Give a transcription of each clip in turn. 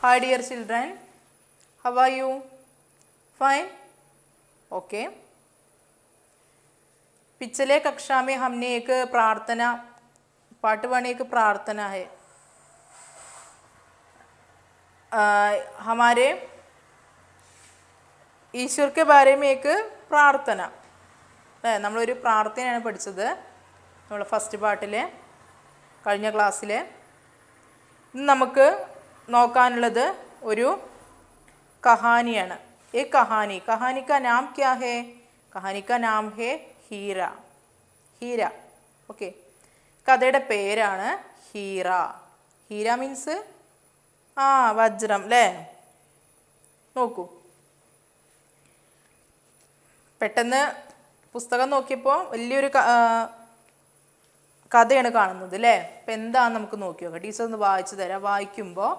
Hi dear children, how are you? Fine? Okay. पिछले कक्षा में हमने एक प्रार्थना पार्ट 1 एक प्रार्थना है हमारे ഈശ്വർ के बारे में एक പ്രാർത്ഥന അല്ലേ നമ്മളൊരു പ്രാർത്ഥനയാണ് പഠിച്ചത് നമ്മൾ ഫസ്റ്റ് പാർട്ടിൽ കഴിഞ്ഞ ക്ലാസ്സിൽ ഇന്ന് നമുക്ക് നോക്കാനുള്ളത് ഒരു കഹാനിയാണ് ഈ കഹാനി का नाम क्या है कहानी का नाम है ഹീര ഓക്കെ കഥയുടെ പേരാണ് ഹീര മീൻസ് വജ്രം അല്ലേ നോക്കൂ പെട്ടെന്ന് പുസ്തകം നോക്കിയപ്പോൾ വലിയൊരു കഥയാണ് കാണുന്നത് അല്ലേ അപ്പം എന്താണെന്ന് നമുക്ക് നോക്കി നോക്കാം ടീച്ചർ ഒന്ന് വായിച്ചു തരാം വായിക്കുമ്പോൾ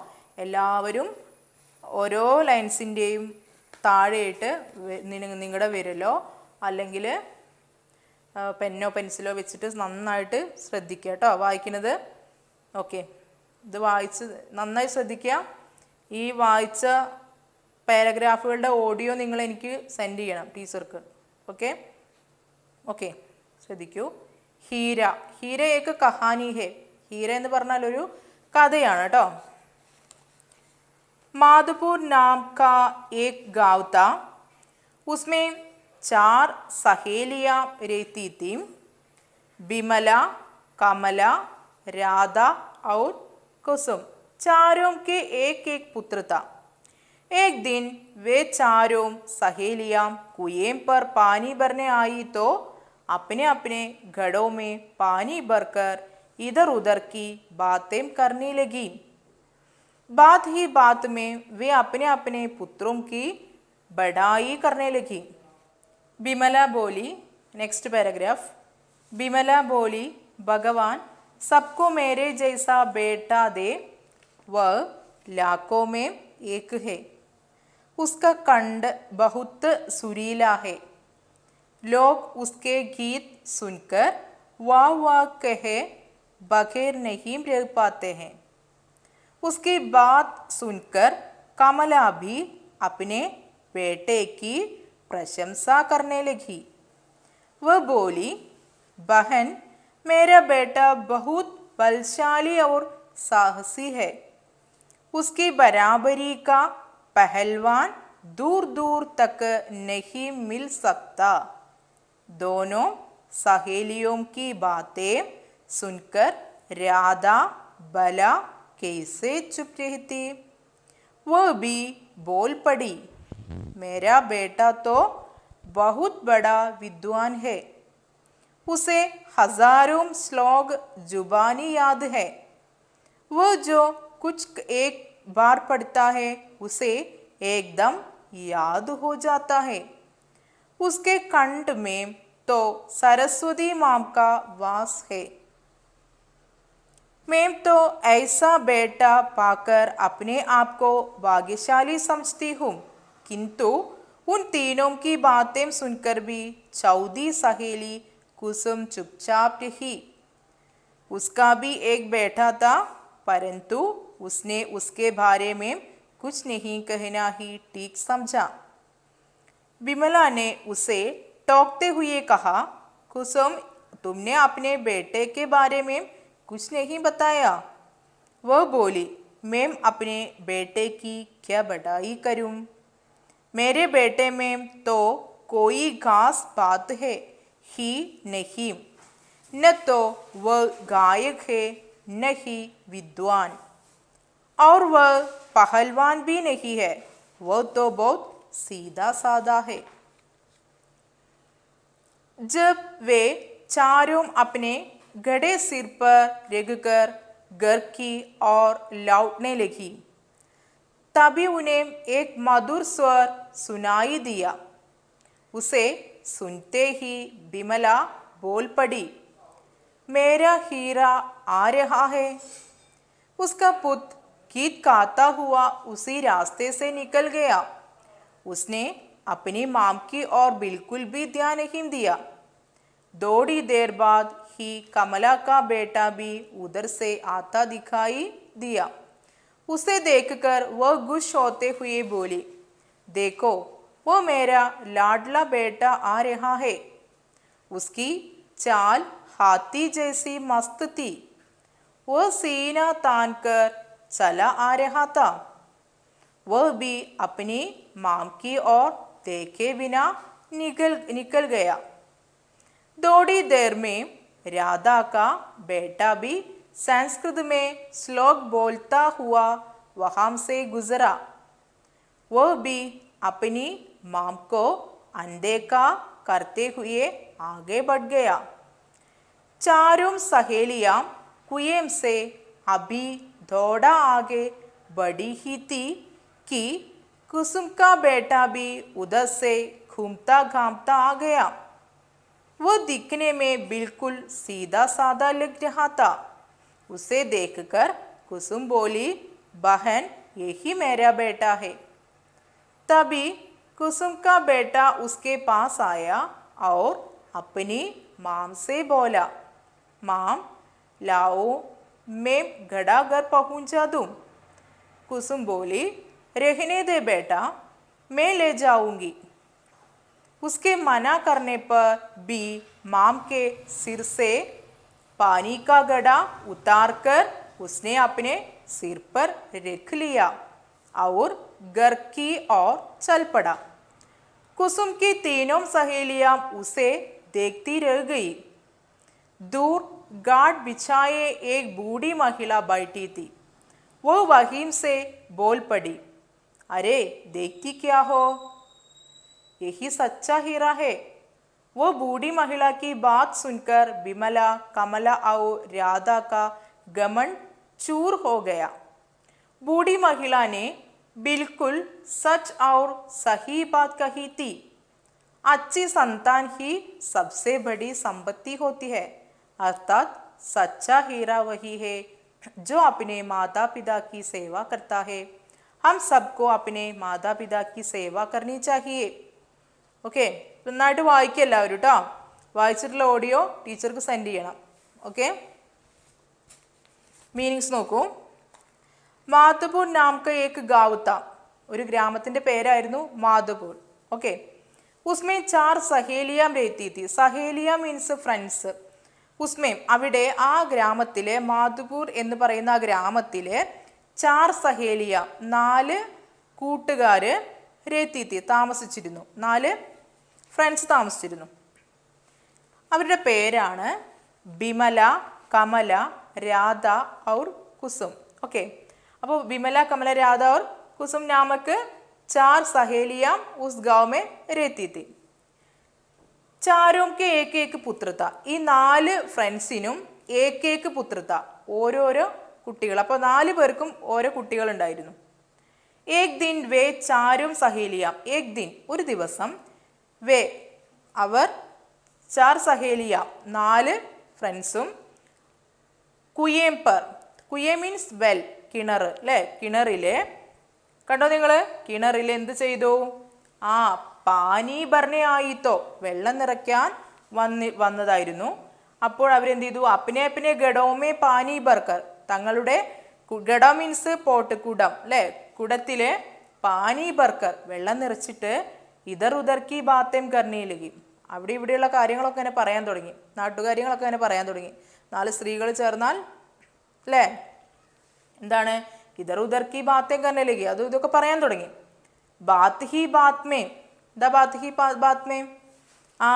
എല്ലാവരും ഓരോ ലൈൻസിൻ്റെയും താഴെയിട്ട് നിങ്ങളുടെ വിരലോ അല്ലെങ്കിൽ പെന്നോ പെൻസിലോ വെച്ചിട്ട് നന്നായിട്ട് ശ്രദ്ധിക്കുക കേട്ടോ വായിക്കുന്നത് ഓക്കെ ഇത് വായിച്ച് നന്നായി ശ്രദ്ധിക്കുക ഈ വായിച്ച പാരഗ്രാഫുകളുടെ ഓഡിയോ നിങ്ങൾ എനിക്ക് സെൻഡ് ചെയ്യണം ടീച്ചർക്ക് ഓക്കെ ശ്രദ്ധിക്കൂ ഹീര ഏക്ക് കഹാനി ഹേ ഹീര എന്ന് പറഞ്ഞാൽ ഒരു കഥയാണ് കേട്ടോ माधुपुर नाम का एक गांव था उसमें 4 सहेलियां रहती थीं बिमला कमला राधा और कुसुम चारों के एक पुत्र था एक दिन वे चारों सहेलियां कुएं पर पानी भरने आई तो अपने अपने घड़ों में पानी भरकर इधर उधर की बातें करने लगी बात ही बात में वे अपने अपने पुत्रों की बड़ाई करने लगी बिमला बोली नेक्स्ट पैराग्राफ बिमला बोली भगवान सबको मेरे जैसा बेटा दे वह लाखों में एक है उसका कंठ बहुत सुरीला है लोग उसके गीत सुनकर वाह वाह कहे बगैर नहीं रह पाते हैं उसकी बात सुनकर कमला भी अपने बेटे की प्रशंसा करने लगी वह बोली बहन मेरा बेटा बहुत बलशाली और साहसी है उसकी बराबरी का पहलवान दूर दूर तक नहीं मिल सकता दोनों सहेलियों की बातें सुनकर राधा बला कैसे चुप रहती वह भी बोल पड़ी मेरा बेटा तो बहुत बड़ा विद्वान है उसे हजारों श्लोक जुबानी याद है वह जो कुछ एक बार पढ़ता है उसे एकदम याद हो जाता है उसके कंठ में तो सरस्वती माँ का वास है मैं तो ऐसा बेटा पाकर अपने आप को भाग्यशाली समझती हूँ किंतु उन तीनों की बातें सुनकर भी चौथी सहेली कुसुम चुपचाप रही उसका भी एक बेटा था परंतु उसने उसके बारे में कुछ नहीं कहना ही ठीक समझा बिमला ने उसे टोकते हुए कहा कुसुम तुमने अपने बेटे के बारे में कुछ नहीं बताया वह बोली मैं अपने बेटे की क्या बड़ाई करूं मेरे बेटे में तो कोई खास बात है ही नहीं न तो वह गायक है न ही विद्वान और वह पहलवान भी नहीं है वह तो बहुत सीधा साधा है जब वे चारों अपने घड़े सिर पर रखकर घर की ओर लौटने लगी तभी उन्हें एक मधुर स्वर सुनाई दिया उसे सुनते ही बिमला बोल पड़ी मेरा हीरा आ रहा है उसका पुत्र गीत गाता हुआ उसी रास्ते से निकल गया उसने अपनी माँ की ओर बिल्कुल भी ध्यान नहीं दिया थोड़ी देर बाद ही कमला का बेटा भी उधर से आता दिखाई दिया उसे देखकर वह खुश होते हुए बोली, देखो वो मेरा लाडला बेटा आ रहा है। उसकी चाल हाथी जैसी मस्त थी। वह सीना तान कर चला आ रहा था। वह भी अपनी मां की ओर देखे बिना निकल गया। थोड़ी देर में राधा का बेटा भी संस्कृत में श्लोक बोलता हुआ वहां से गुजरा। वह भी अपनी मां को अनदेखा करते हुए आगे बढ़ गया। चारों सहेलियां कुएं से अभी थोड़ा आगे बढ़ी ही थी कि कुसुम का बेटा भी उधर से घूमता घामता आ गया। वो दिखने में बिल्कुल सीधा साधा लग रहा था। उसे देखकर कुसुम बोली, बहन यही मेरा बेटा है। तभी कुसुम का बेटा उसके पास आया और अपनी मां से बोला, मां लाओ मैं घड़ा घर पहुंचा दूं। कुसुम बोली, रहने दे बेटा, मैं ले जाऊंगी। उसके मना करने पर भी मां के सिर से पानी का घड़ा उतारकर उसने अपने सिर पर रख लिया और घर की ओर चल पड़ा। कुसुम की तीनों सहेलियां उसे देखती रह गई। दूर गाढ़ बिछाए एक बूढ़ी महिला बैठी थी। वो वहीं से बोल पड़ी, अरे देखती क्या हो, यही सच्चा हीरा है। वो बूढ़ी महिला की बात सुनकर विमला, कमला और राधा का घमंड चूर हो गया। बूढ़ी महिला ने बिल्कुल सच और सही बात कही थी। अच्छी संतान ही सबसे बड़ी संपत्ति होती है। अर्थात सच्चा हीरा वही है जो अपने माता पिता की सेवा करता है। हम सबको अपने माता पिता की सेवा करनी चाहिए. ഓക്കെ, നന്നായിട്ട് വായിക്കുക എല്ലാവരും കേട്ടോ. വായിച്ചിട്ടുള്ള ഓഡിയോ ടീച്ചർക്ക് സെൻഡ് ചെയ്യണം. ഓക്കെ, മീനിങ്സ് നോക്കൂ. മാധുപൂർ നാം का एक गाँव था. ഒരു ഗ്രാമത്തിൻ്റെ പേരായിരുന്നു മാധുപൂർ. ഓക്കെ, उसमें 4 സഹേലിയാ रहती थी. സഹേലിയ മീൻസ് ഫ്രണ്ട്സ്. ഉസ്മേ അവിടെ ആ ഗ്രാമത്തിലെ മാധുപൂർ എന്ന് പറയുന്ന ആ ഗ്രാമത്തിലെ 4 സഹേലിയ 4 കൂട്ടുകാർ रहती थी താമസിച്ചിരുന്നു. 4 ഫ്രണ്ട്സ് താമസിച്ചിരുന്നു. അവരുടെ പേരാണ് വിമല, കമല, രാധ और कुसुम. ओके, അപ്പോൾ विमला, कमला, राधा और कुसुम नामक 4 सहेलियां उस गांव में रहती थी. चारों के एक एक पुत्र था. ഈ 4 ഫ്രണ്ട്സിനും एक एक पुत्र था. ഓരോരോ കുട്ടികൾ. അപ്പോൾ 4 പേർക്കും ഓരോ കുട്ടികൾ ഉണ്ടായിരുന്നു. एक दिन वे चारों सहेलियां, एक दिन ഒരു ദിവസം, वे അവർ 4 സഹേലിയാ 4 ഫ്രണ്ട്സും കുയേം पर, കുയേ മീൻസ് വെൽ, കിണർ അല്ലേ, കിണറിലെ കണ്ടോ നിങ്ങൾ, കിണറിൽ എന്ത് ചെയ്തു? ആ പാനി ഭർണേ ആയിത്തോ, വെള്ളം നിറയ്ക്കാൻ വന്നതായിരുന്നു. അപ്പോൾ അവരെന്ത് ചെയ്തു? അപ്പനെ അപ്പനെ ഗഡോമേ പാനി ഭർക്കർ, തങ്ങളുടെ ഗഡ മീൻസ് പോട്ട്, കുടം അല്ലേ, കുടത്തിലെ പാനി ഭർക്കർ വെള്ളം നിറച്ചിട്ട് ഇതർ ഉദർക്കി ബാത്തേം കർണയിലേക്ക്, അവിടെ ഇവിടെയുള്ള കാര്യങ്ങളൊക്കെ തന്നെ പറയാൻ തുടങ്ങി. നാട്ടുകാര്യങ്ങളൊക്കെ തന്നെ പറയാൻ തുടങ്ങി. 4 സ്ത്രീകൾ ചേർന്നാൽ അല്ലേ, എന്താണ് ഇതർ ഉദർക്കി ബാത്തേം കർണയിലേക്ക്, അതും ഇതൊക്കെ പറയാൻ തുടങ്ങി. ബാത്ത് ഹി ബാത്മേ, എന്താ ബാത്ത് ഹി ബാത്മേ? ആ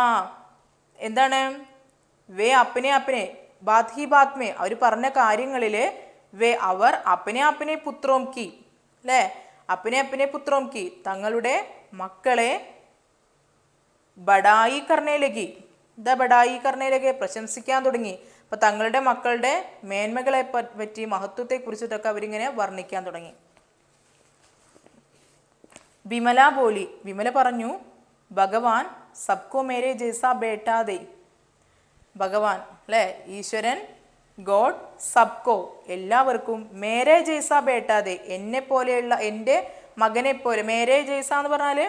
എന്താണ്? വേ അപ്പനെ അപ്പനെ, ബാത്ത് ഹി ബാത്മേ, അവർ പറഞ്ഞ കാര്യങ്ങളിൽ വേ അവർ അപ്പനെ അപ്പനെ പുത്രോം കി അല്ലേ, അപ്പനെ അപ്പനെ പുത്രോം കി, തങ്ങളുടെ മക്കളെ ബഡായി കർണയിലേക്ക്, എന്താ ബഡായി കർണയിലേക്ക്, പ്രശംസിക്കാൻ തുടങ്ങി. അപ്പം തങ്ങളുടെ മക്കളുടെ മേന്മകളെ പറ്റി, മഹത്വത്തെ കുറിച്ചിട്ടൊക്കെ അവരിങ്ങനെ വർണ്ണിക്കാൻ തുടങ്ങി. വിമല ബോലി, വിമല പറഞ്ഞു, ഭഗവാൻ സബ്കോ മേരെ ജൈസാ ബേട്ടാ ദേ, ഭഗവാൻ അല്ലേ, ഈശ്വരൻ, ഗോഡ്, സബ്കോ എല്ലാവർക്കും, മേരെ ജൈസാ ബേട്ടാ ദേ എന്നെ പോലെയുള്ള, എൻ്റെ മകനെ പോലെ, മേരെ ജൈസ എന്ന് പറഞ്ഞാൽ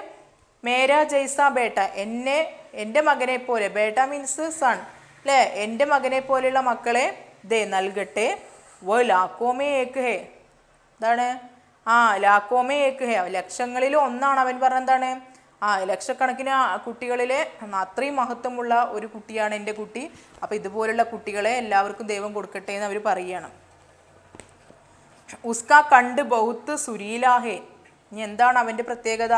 മേരാ ജൈസാ ബേട്ട, എന്നെ എൻ്റെ മകനെ പോലെ, ബേട്ട മീൻസ് സൺ അല്ലേ, എൻ്റെ മകനെ പോലെയുള്ള മക്കളെ ദേ നൽകട്ടെ. വോ ലാക്കോമേ ഏക്ക് ഹേ, എന്താണ്? ലാക്കോമേ ഏക്ക് ഹേ, ലക്ഷങ്ങളിൽ ഒന്നാണ് അവൻ പറഞ്ഞ എന്താണ്? ലക്ഷക്കണക്കിന് കുട്ടികളിലെ അത്രയും മഹത്വമുള്ള ഒരു കുട്ടിയാണ് എൻ്റെ കുട്ടി. അപ്പോൾ ഇതുപോലുള്ള കുട്ടികളെ എല്ലാവർക്കും ദൈവം കൊടുക്കട്ടെ എന്ന് അവർ പറയുകയാണ്. ഉസ്കാ കണ്ട് ബഹുത്ത് സുരീലാഹേ, ഇനി എന്താണ് അവൻ്റെ പ്രത്യേകത?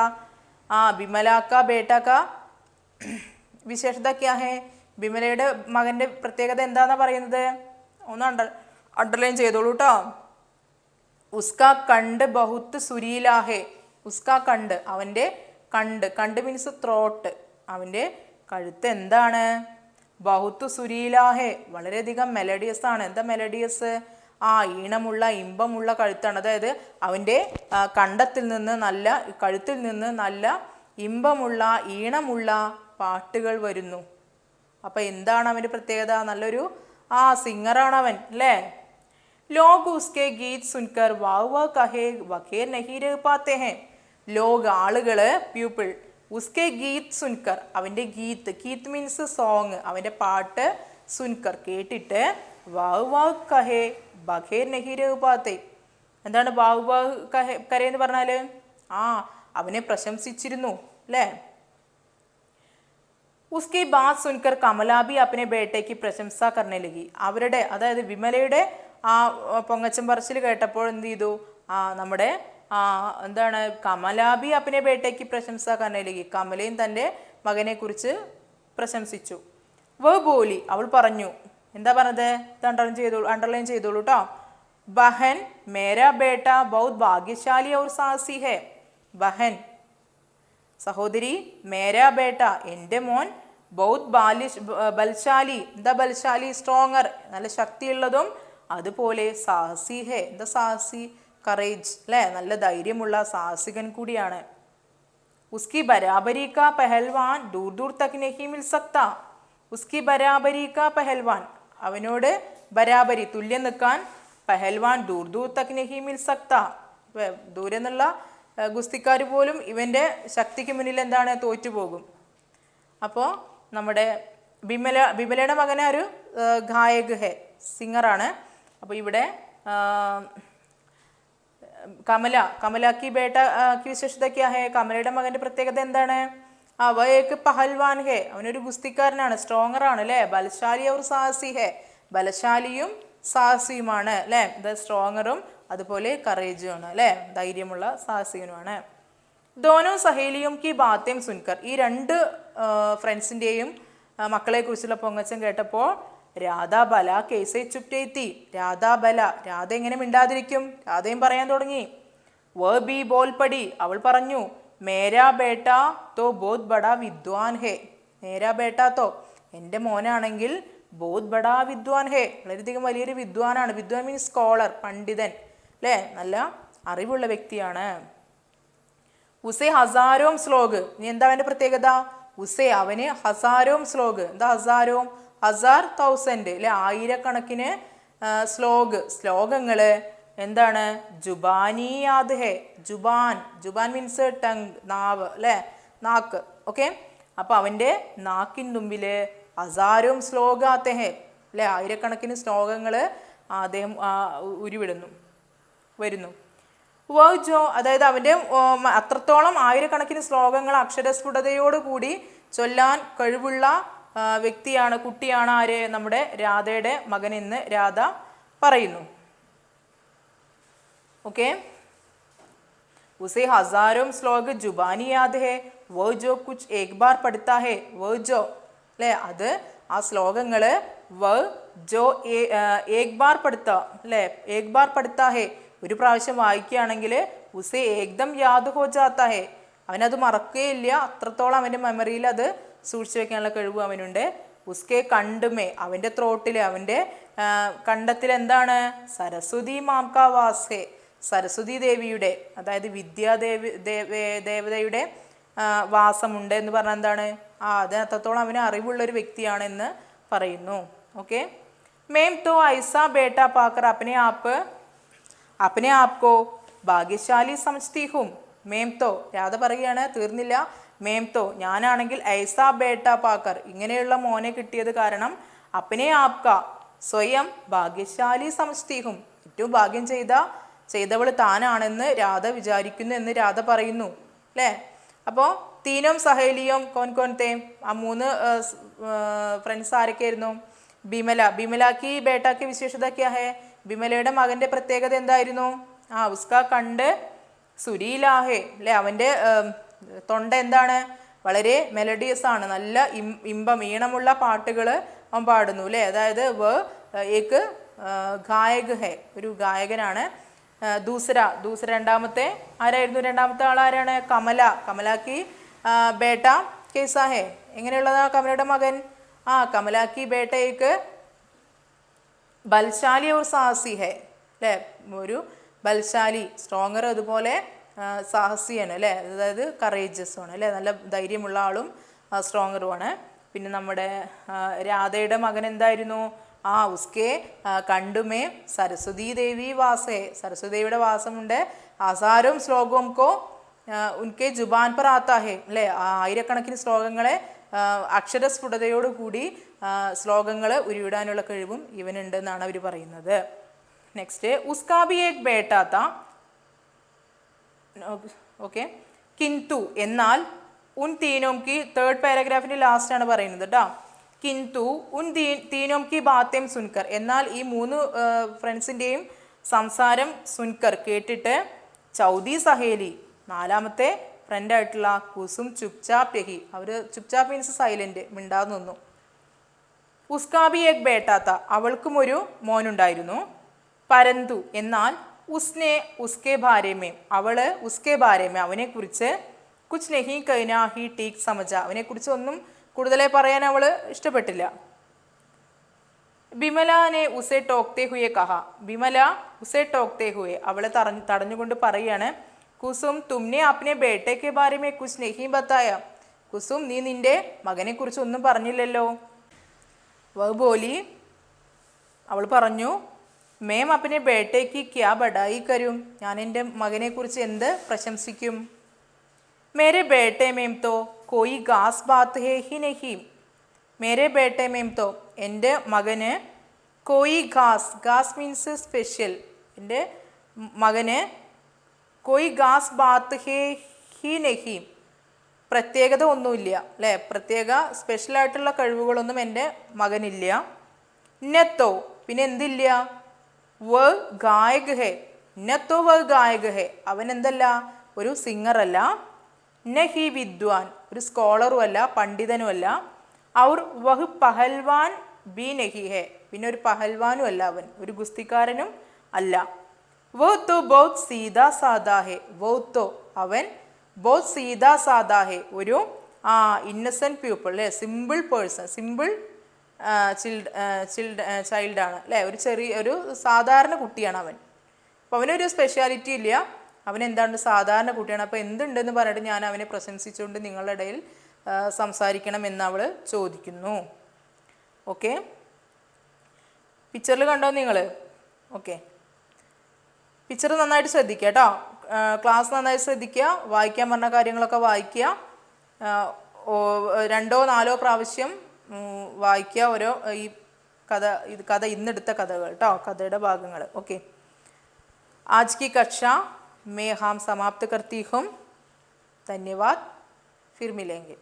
ബിമലാക്ക ബേട്ടാക്ക വിശേഷത ക്യാ ഹേ, ബിമലയുടെ മകൻ്റെ പ്രത്യേകത എന്താന്നാ പറയുന്നത്? ഒന്ന് അണ്ടർലൈൻ ചെയ്തോളൂ കേട്ടോ. ഉസ്കാ കണ്ട് ബഹുത്ത് സുരീലാഹേ, ഉസ്കാ കണ്ട് അവൻ്റെ കണ്ട് മീൻസ് ത്രോട്ട്, അവൻ്റെ കഴുത്ത് എന്താണ്? ബഹുത്ത് സുരീലാഹേ, വളരെയധികം മെലഡിയസ് ആണ്. എന്താ മെലഡിയസ്? ഈണമുള്ള ഇമ്പമുള്ള കഴുത്താണ്. അതായത് അവൻ്റെ കഴുത്തിൽ നിന്ന് നല്ല ഇമ്പമുള്ള ഈണമുള്ള പാട്ടുകൾ വരുന്നു. അപ്പം എന്താണ് അവൻ്റെ പ്രത്യേകത? നല്ലൊരു സിംഗറാണ് അവൻ അല്ലേ? ലോഗ് ഉസ്കെ ഗീത് സുൻകർ വാവ് വാ കഹേ വഖേ നഹീ രഹ് പാത്തെ ഹേ, ലോഗ് ആളുകള്, പീപ്പിൾ, ഉസ്കെ ഗീത് സുൻകർ അവൻ്റെ ഗീത്ത് മീൻസ് സോങ്, അവൻ്റെ പാട്ട്, സുൻകർ കേട്ടിട്ട്, വാവ് വാവ് കഹേ ബഖേ നഹീ രഹ് പാത്തെ, എന്താണ് വാവ് വാവ് കരേ എന്ന് പറഞ്ഞാൽ? അവനെ പ്രശംസിച്ചിരുന്നു അല്ലേ? ഉസ്കി ബാത് സുൻകർ കമലാബി അപ്പനെ ബേട്ടയ്ക്ക് പ്രശംസ കർണേ ലഗി, അവരുടെ അതായത് വിമലയുടെ പൊങ്ങച്ചം പറച്ചിൽ കേട്ടപ്പോൾ എന്ത് ചെയ്തു? നമ്മുടെ എന്താണ് കമലാബി അപ്പനെ ബേട്ടയ്ക്ക് പ്രശംസ കർണേ ലഗി, കമലയും തൻ്റെ മകനെ കുറിച്ച് പ്രശംസിച്ചു. ബോലി, അവൾ പറഞ്ഞു. എന്താ പറഞ്ഞത്? അണ്ടർലൈൻ ചെയ്തോളൂ കേട്ടോ. ബഹൻ മേരാ ബേട്ട ബഹുത് ഭാഗ്യശാലി ഔർ സാഹസി ഹേ, ബഹൻ സഹോദരി, മേരാ ബേട്ട എൻ്റെ മോൻ, ബൗത് ബൽശാലി, എന്താ ബൽശാലി? സ്ട്രോങ്ങർ, നല്ല ശക്തിയുള്ളതും, അതുപോലെ സാഹസി ഹേ, എന്താ സാഹസി? കറേജ് അല്ലേ, നല്ല ധൈര്യമുള്ള സാഹസികൻ കൂടിയാണ്. ഉസ്കി ബരാബരി കാ പെഹൽവാൻ ദൂർ ദൂർ തക് നഹീ മിൽ സക്ത, ഉസ്കി ബരാബരി കാ പെഹൽവാൻ, അവനോട് ബരാബരി തുല്യം നിൽക്കാൻ, പെഹൽവാൻ ദൂർ ദൂർ തക് നഹീ മിൽ സക്ത, ദൂരെ നിന്നുള്ള ഗുസ്തിക്കാർ പോലും ഇവൻ്റെ ശക്തിക്ക് മുന്നിൽ എന്താണ്? തോറ്റുപോകും. അപ്പോൾ നമ്മുടെ ബിമലയുടെ മകനെ ഒരു ഗായക് ഹേ, സിംഗറാണ്. അപ്പോൾ ഇവിടെ കമല കി ബേട്ട കി വിശേഷത ക്യാ ഹേ, കമലയുടെ മകൻ്റെ പ്രത്യേകത എന്താണ്? വ ഏക് പഹൽവാൻ ഹേ, അവനൊരു ഗുസ്തിക്കാരനാണ്, സ്ട്രോങ്ങറാണ് അല്ലേ? ബലശാലി ഔർ സാഹസി ഹേ, ബലശാലിയും സാഹസിയുമാണ് അല്ലേ? ഇത് സ്ട്രോങ്ങറും അതുപോലെ കറേജുമാണ് അല്ലേ? ധൈര്യമുള്ള സാഹസികനുമാണ്. ദോനോ സഹേലിയും കി ബാത്തേം സുൻകർ, ഈ രണ്ട് ഫ്രണ്ട്സിൻ്റെയും മക്കളെ കുറിച്ചുള്ള പൊങ്ങച്ചം കേട്ടപ്പോൾ രാധാബല കേസേ ചുപ്റ്റേത്തി, രാധാബല, രാധ എങ്ങനെ മിണ്ടാതിരിക്കും? രാധയും പറയാൻ തുടങ്ങി. വ ബി ബോൽ പടി, അവൾ പറഞ്ഞു. മേരാ ബേട്ട തോ ബോത് ബഡാ വിദ്വാൻ ഹേ, മേരാ ബേട്ട തോ, എൻ്റെ മോനാണെങ്കിൽ ബോത് ബഡാ വിദ്വാൻ ഹേ, വളരെയധികം വലിയൊരു വിദ്വാനാണ്. വിദ്വാൻ മീൻസ് സ്കോളർ, പണ്ഡിതൻ അല്ലേ? നല്ല അറിവുള്ള വ്യക്തിയാണ്. ഉസേ ഹസാരോം ശ്ലോക്, ഇനി എന്താ അവൻ്റെ പ്രത്യേകത? ഉസേ അവന് ഹസാരോം ശ്ലോക്, എന്താ ഹസാരോം? 1000 അല്ലെ, ആയിരക്കണക്കിന് ശ്ലോകങ്ങള് എന്താണ്? ജുബാനി യാദ് ഹേ, ജുബാൻ മീൻസ് ടങ്, നാവ് അല്ലെ, നാക്ക്. ഓക്കെ, അപ്പൊ അവൻ്റെ നാക്കിൻ തുമ്പില് ഹസാരോം ശ്ലോകാത്തെ ഹേ അല്ലെ, ആയിരക്കണക്കിന് ശ്ലോകങ്ങള് അദ്ദേഹം വരുന്നു. വോ, അതായത് അവൻ്റെ അത്രത്തോളം ആയിരക്കണക്കിന് ശ്ലോകങ്ങൾ അക്ഷരസ്ഫുടതയോടുകൂടി ചൊല്ലാൻ കഴിവുള്ള വ്യക്തിയാണ്, കുട്ടിയാണ് ആര്? നമ്മുടെ രാധയുടെ മകനെന്ന് രാധ പറയുന്നു. ഓക്കെ, ഉസേ ഹസാരോം ശ്ലോക ജുബാനി യാദ് ഹേ, വോ ജോ കുച്ച് ഏക് ബാർ പഠിത്താ ഹേ, വോ ജോ അല്ലേ, അത് ആ ശ്ലോകങ്ങള് വ ജോ ഏക് ബാർ പഠിത്താ അല്ലേ, ഏക് ബാർ പഠിത്താ ഹേ, ഒരു പ്രാവശ്യം വായിക്കുകയാണെങ്കിൽ ഉസേ ഏകദം യാദ് ഹോ ജാത്താ ഹേ, അവനത് മറക്കുകയില്ല, അത്രത്തോളം അവൻ്റെ മെമ്മറിയിൽ അത് സൂക്ഷിച്ചു വെക്കാനുള്ള കഴിവ് അവനുണ്ട്. ഉസ്കെ കണ്ടുമേ, അവൻ്റെ ത്രോട്ടിൽ, അവൻ്റെ കണ്ടത്തിൽ എന്താണ്? സരസ്വതി മാംകാ വാസ് ഹേ, സരസ്വതി ദേവിയുടെ, അതായത് ദേവതയുടെ വാസമുണ്ട് എന്ന് പറഞ്ഞാൽ എന്താണ്? അതിന് അത്രത്തോളം അവന് അറിവുള്ളൊരു വ്യക്തിയാണെന്ന് പറയുന്നു. ഓക്കെ, മേം തോ ഐസാ ബേട്ട പാക്കർ അപ്പനെ ആപ്കോ ഭാഗ്യശാലി സമജ്തി ഹും, മേം തോ, രാധ പറയുകയാണ്, തീർന്നില്ല. മേം തോ, ഞാനാണെങ്കിൽ ഐസാ ബേട്ട പാക്കർ, ഇങ്ങനെയുള്ള മോനെ കിട്ടിയത് കാരണം അപ്പനെ ആപ്ക, സ്വയം ഭാഗ്യശാലി സമജ്തി ഹും, ഏറ്റവും ഭാഗ്യം ചെയ്ത ചെയ്തവൾ താനാണെന്ന് രാധ വിചാരിക്കുന്നു എന്ന് രാധ പറയുന്നു അല്ലേ. അപ്പോൾ തീനും സഹേലിയും കോൻ കോൻത്തെ ആ 3 ഫ്രണ്ട്സ് ആരൊക്കെയായിരുന്നു? ബിമലാക്കി ബേട്ടാക്കി വിശേഷത ക്യാ ഹേ? ബിമലയുടെ മകന്റെ പ്രത്യേകത എന്തായിരുന്നു? ഉസ്കാ കണ്ട് സുരീലാഹേ അല്ലെ, അവൻ്റെ തൊണ്ട എന്താണ്? വളരെ മെലഡിയസ് ആണ്, നല്ല ഇമ്പം ഈണമുള്ള പാട്ടുകൾ അവൻ പാടുന്നു അല്ലേ. അതായത് ഏക്ക് ഗായക് ഹേ, ഒരു ഗായകനാണ്. ദൂസര രണ്ടാമത്തെ ആരായിരുന്നു? രണ്ടാമത്തെ ആളാരാണ്? കമലാക്കി ബേട്ട കേസാ ഹേ, എങ്ങനെയുള്ളതാ കമലയുടെ മകൻ? കമലാക്കി ബേട്ട ഏക്ക് ബൽശാലി ഓർ സാഹസി ഹേ അല്ലേ, ഒരു ബൽശാലി സ്ട്രോങ്ങർ, അതുപോലെ സാഹസിയാണ് അല്ലേ, അതായത് കറേജസ് ആണ് അല്ലേ, നല്ല ധൈര്യമുള്ള ആളും സ്ട്രോങ്ങറുമാണ്. പിന്നെ നമ്മുടെ രാധയുടെ മകൻ എന്തായിരുന്നു? ഉസ്കെ കണ്ടുമേ സരസ്വതി ദേവി വാസേ, സരസ്വതി ദേവിയുടെ വാസമുണ്ട്. ആസാരും ശ്ലോകവും കോ ഉൻകെ ജുബാൻ പർ ആത്താ ഹേ അല്ലേ, ആയിരക്കണക്കിന് ശ്ലോകങ്ങളെ അക്ഷരസ്ഫുടതയോടുകൂടി ശ്ലോകങ്ങൾ ഉരുവിടാനുള്ള കഴിവും ഇവനുണ്ടെന്നാണ് അവർ പറയുന്നത്. നെക്സ്റ്റ്, ഉസ്കാബി ഏക് ബേട്ടാ താ ഓക്കെ, കിന്തു എന്നാൽ, ഉൻ തീനോം കി, തേർഡ് പാരഗ്രാഫിൻ്റെ ലാസ്റ്റ് ആണ് പറയുന്നത് കേട്ടോ. കിന്തു ഉൻ തീനോം കി ബാത്തേം സുൻകർ, എന്നാൽ ഈ 3 ഫ്രണ്ട്സിൻ്റെയും സംസാരം സുൻകർ കേട്ടിട്ട്, ചൗദി സഹേലി നാലാമത്തെ ഫ്രണ്ടായിട്ടുള്ള കുസും ചുപ്ചാപ് രഹി, അവർ ചുപ്ചാപ് മീൻസ് സൈലന്റ്, മിണ്ടാതെ നിന്നു. ഉസ്കാബി ഏക് ബേട്ടാത്ത, അവൾക്കും ഒരു മോനുണ്ടായിരുന്നു. പരന്തു എന്നാൽ, ഉസ്നെ ഉസ്കെ ബാരേമേ, അവള് ഉസ്കെ ബാരേമേ അവനെക്കുറിച്ച്, കുച്ച് നെഹി കൈനാ ഹി ടീക് സമജ, അവനെക്കുറിച്ച് ഒന്നും കൂടുതലായി പറയാൻ അവൾ ഇഷ്ടപ്പെട്ടില്ല. ബിമലാനെ ഉസെ ടോക്തേ ഹുയെ കഹ, ബിമല ഉസെ ടോക്തേ ഹുയെ, അവളെ തടഞ്ഞുകൊണ്ട് പറയാണ്, കുസും തുമ്നെ അപ്നെ ബേട്ടെ കെ ബാരെ മേ കുച്ച് നെഹി ബത്തായ, കുസും നീ നിന്റെ മകനെ കുറിച്ച് ഒന്നും പറഞ്ഞില്ലല്ലോ. വഹ് ബോലി, അവൾ പറഞ്ഞു, മേം അപ്നെ ബേട്ടേക്ക് ക്യാ ബഡായി കരും, ഞാൻ എൻ്റെ മകനെ കുറിച്ച് എന്ത് പ്രശംസിക്കും. മേരെ ബേട്ടെ മേം തോ കോയി ഗാസ് ബാത്ത് ഹേ ഹി നഹി, മേരെ ബേട്ടെ മേം തോ, എൻ്റെ മകന് കോയി ഗാസ് മീൻസ് സ്പെഷ്യൽ, എൻ്റെ മകന് കോയി ഗാസ് ബാത്ത് ഹേ ഹി നഹി, പ്രത്യേകത ഒന്നുമില്ല അല്ലേ, പ്രത്യേക സ്പെഷ്യലായിട്ടുള്ള കഴിവുകളൊന്നും എൻ്റെ മകനില്ല. നെത്തോ, പിന്നെ എന്തില്ല? വ ഗായക് ഹേ, നെത്തോ വ ഗായക് ഹേ, അവൻ എന്തല്ല, ഒരു സിംഗറല്ല. നഹി വിദ്വാൻ, ഒരു സ്കോളറും അല്ല, പണ്ഡിതനും അല്ല. ഔർ വഹ് പഹൽവാൻ ബി നഹി ഹേ, പിന്നെ ഒരു പഹൽവാനും അല്ല അവൻ, ഒരു ഗുസ്തിക്കാരനും അല്ല. വോ തോ ബഹുത് സീതാ സാദാ ഹേ, വോ തോ അവൻ, ബഹുത് സീതാ സാദാ ഹേ ഒരു ഇന്നസെൻറ്റ് പീപ്പിൾ അല്ലേ, സിമ്പിൾ പേഴ്സൺ, സിമ്പിൾ ചൈൽഡാണ് അല്ലേ, ഒരു സാധാരണ കുട്ടിയാണ് അവൻ. അപ്പോൾ അവനൊരു സ്പെഷ്യാലിറ്റി ഇല്ല, അവൻ എന്താണ് സാധാരണ കുട്ടിയാണ്. അപ്പോൾ എന്തുണ്ടെന്ന് പറഞ്ഞിട്ട് ഞാൻ അവനെ പ്രശംസിച്ചുകൊണ്ട് നിങ്ങളുടെ ഇടയിൽ സംസാരിക്കണം എന്ന് അവൾ ചോദിക്കുന്നു. ഓക്കെ, പിക്ചറിൽ കണ്ടോ നിങ്ങൾ? ഓക്കെ, പിക്ചർ നന്നായിട്ട് ശ്രദ്ധിക്കുക കേട്ടോ, ക്ലാസ് നന്നായി ശ്രദ്ധിക്കുക, വായിക്കാൻ പറഞ്ഞ കാര്യങ്ങളൊക്കെ വായിക്കുക, 2 or 4 പ്രാവശ്യം വായിക്കുക ഓരോ ഈ കഥ ഇന്നെടുത്ത കഥകൾ കേട്ടോ, കഥയുടെ ഭാഗങ്ങൾ. ഓക്കെ, आज की कक्षा में हम समाप्त करती हूँ. धन्यवाद, फिर मिलेंगे.